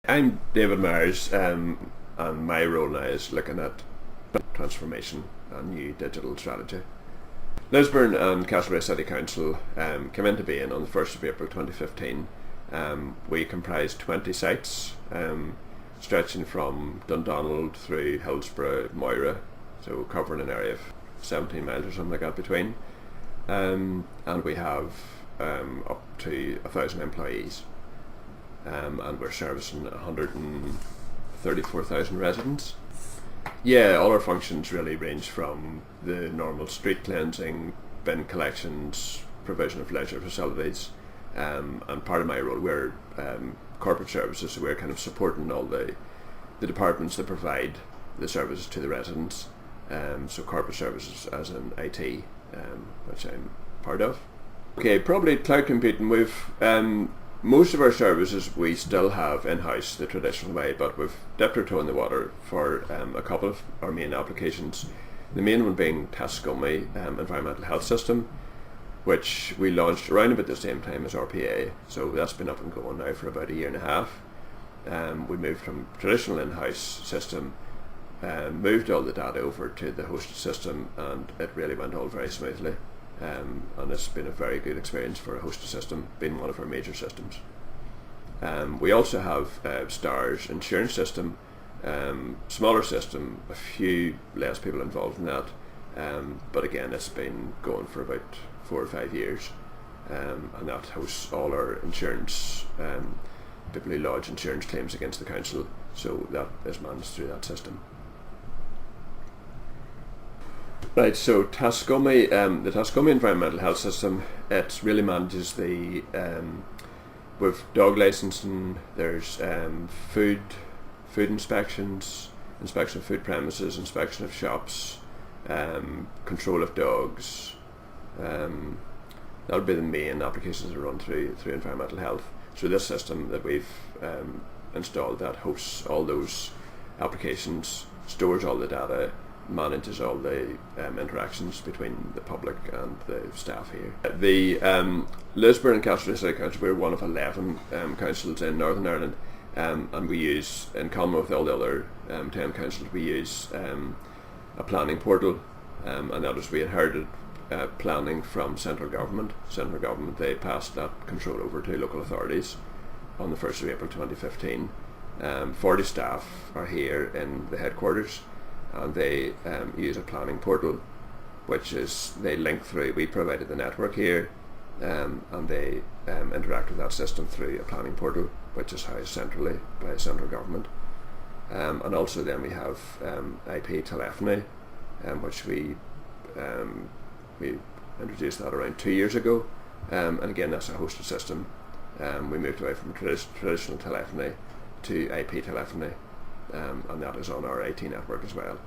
I'm David Myers, and my role now is looking at transformation and new digital strategy. Lisburn and Castlereagh City Council came into being on the 1st of April 2015. We comprise 20 sites, stretching from Dundonald through Hillsborough, Moira, so covering an area of 17 miles or something like that between. And we have up to 1,000 employees. And we're servicing 134,000 residents. Yeah, all our functions really range from the normal street cleansing, bin collections, provision of leisure facilities, and part of my role, we're corporate services, so we're kind of supporting all the departments that provide the services to the residents. So corporate services as in IT, which I'm part of. Okay, probably cloud computing. We've most of our services we still have in-house the traditional way, but we've dipped our toe in the water for a couple of our main applications. The main one being Tascomi Environmental Health System, which we launched around about the same time as RPA, so that's been up and going now for about a year and a half. We moved from traditional in-house system, moved all the data over to the hosted system, and it really went all very smoothly. And it's been a very good experience for a hosted system, being one of our major systems. We also have Stars insurance system, smaller system, a few less people involved in that, but again it's been going for about 4 or 5 years, and that hosts all our insurance, people who lodge insurance claims against the council, so that is managed through that system. Right, so Tascomi, the Tascomi Environmental Health System, it really manages the, with dog licensing, there's food inspections, inspection of food premises, inspection of shops, control of dogs. That'll be the main applications that run through environmental health. So this system that we've installed that hosts all those applications, stores all the data, manages all the interactions between the public and the staff here. The Lisburn Castlereagh City Council, we're one of 11 councils in Northern Ireland, and we use, in common with all the other 10 councils, we use a planning portal, and that is, we inherited planning from central government. Central government, they passed that control over to local authorities on the 1st of April 2015. 40 staff are here in the headquarters, and they use a planning portal, which is, they link through, we provided the network here, and they interact with that system through a planning portal, which is housed centrally by central government. And also then we have IP telephony, which we introduced that around 2 years ago, and again that's a hosted system. We moved away from traditional telephony to IP telephony, and that is on our IT network as well.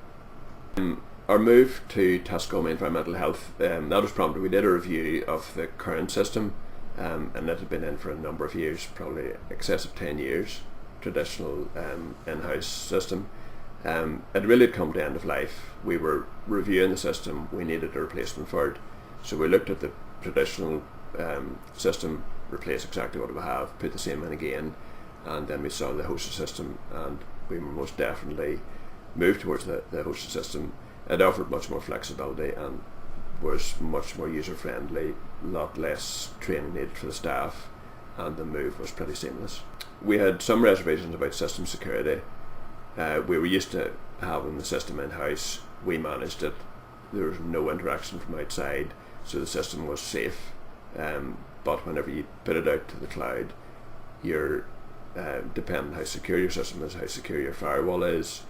Our move to Tascomi Environmental Health, that was prompted, we did a review of the current system, and it had been in for a number of years, probably excess of 10 years, traditional in-house system. It really had come to end of life. We were reviewing the system, we needed a replacement for it, so we looked at the traditional system, replace exactly what we have, put the same in again, and then we saw the hosted system, and we were most definitely moved towards the hosted system. It offered much more flexibility and was much more user friendly, a lot less training needed for the staff, and the move was pretty seamless. We had some reservations about system security. We were used to having the system in-house, we managed it, there was no interaction from outside, so the system was safe, but whenever you put it out to the cloud, you're depending on how secure your system is, how secure your firewall is,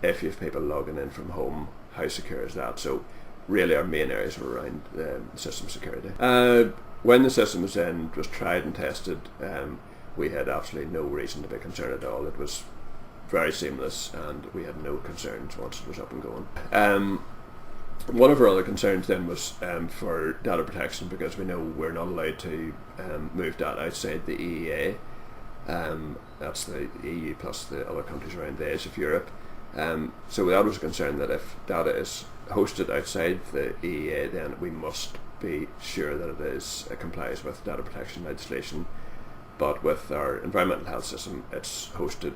if you have people logging in from home, how secure is that? So really our main areas were around system security. When the system was in, it was tried and tested, we had absolutely no reason to be concerned at all. It was very seamless and we had no concerns once it was up and going. One of our other concerns then was for data protection, because we know we're not allowed to move data outside the EEA. That's the EU plus the other countries around the edge of Europe. So that was a concern, that if data is hosted outside the EEA, then we must be sure that it complies with data protection legislation. But with our environmental health system, it's hosted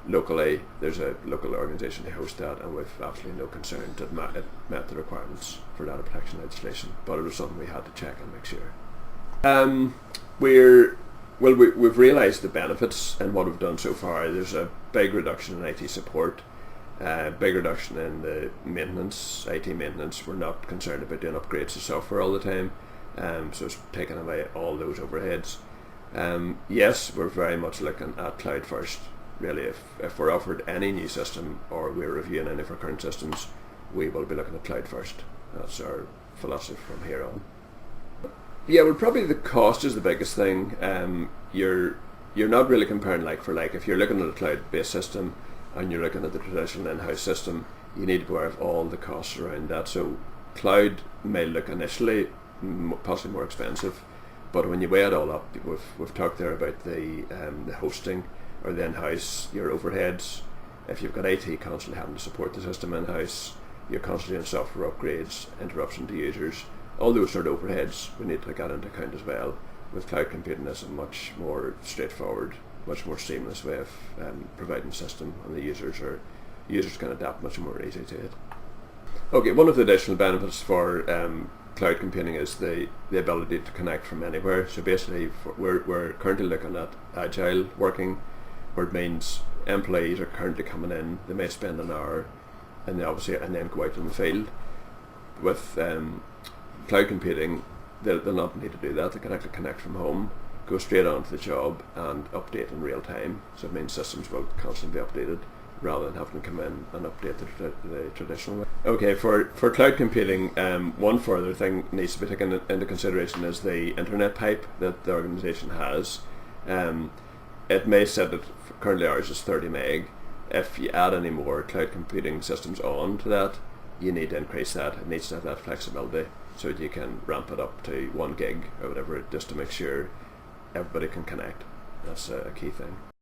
locally. There's a local organisation who hosts that, and we've absolutely no concern that it met the requirements for data protection legislation. But it was something we had to check and make sure. We've realised the benefits in what we've done so far. There's a big reduction in IT support, big reduction in the maintenance, IT maintenance. We're not concerned about doing upgrades to software all the time, so it's taken away all those overheads. Yes, we're very much looking at cloud first. Really, if we're offered any new system or we're reviewing any of our current systems, we will be looking at cloud first. That's our philosophy from here on. Yeah, well, probably the cost is the biggest thing. You're not really comparing like for like. If you're looking at a cloud-based system and you're looking at the traditional in-house system, you need to be aware of all the costs around that. So cloud may look initially possibly more expensive, but when you weigh it all up, we've talked there about the hosting or the in-house, your overheads. If you've got IT constantly having to support the system in-house, you're constantly doing software upgrades, interruption to users, all those sort of overheads we need to take into account as well. With cloud computing, it's a much more straightforward, much more seamless way of providing system, and the users can adapt much more easily to it. Okay, one of the additional benefits for cloud computing is the ability to connect from anywhere. So basically, we're currently looking at agile working, where it means employees are currently coming in. They may spend an hour, and then go out in the field. With cloud computing, they'll not need to do that. They can actually connect from home, go straight on to the job, and update in real time. So it means systems will constantly be updated rather than having to come in and update the traditional way. Okay, for cloud computing, one further thing needs to be taken into consideration is the internet pipe that the organisation has. It may set it, currently ours is 30 meg. If you add any more cloud computing systems on to that, you need to increase that. It needs to have that flexibility so that you can ramp it up to 1 gig or whatever, just to make sure everybody can connect. That's a key thing.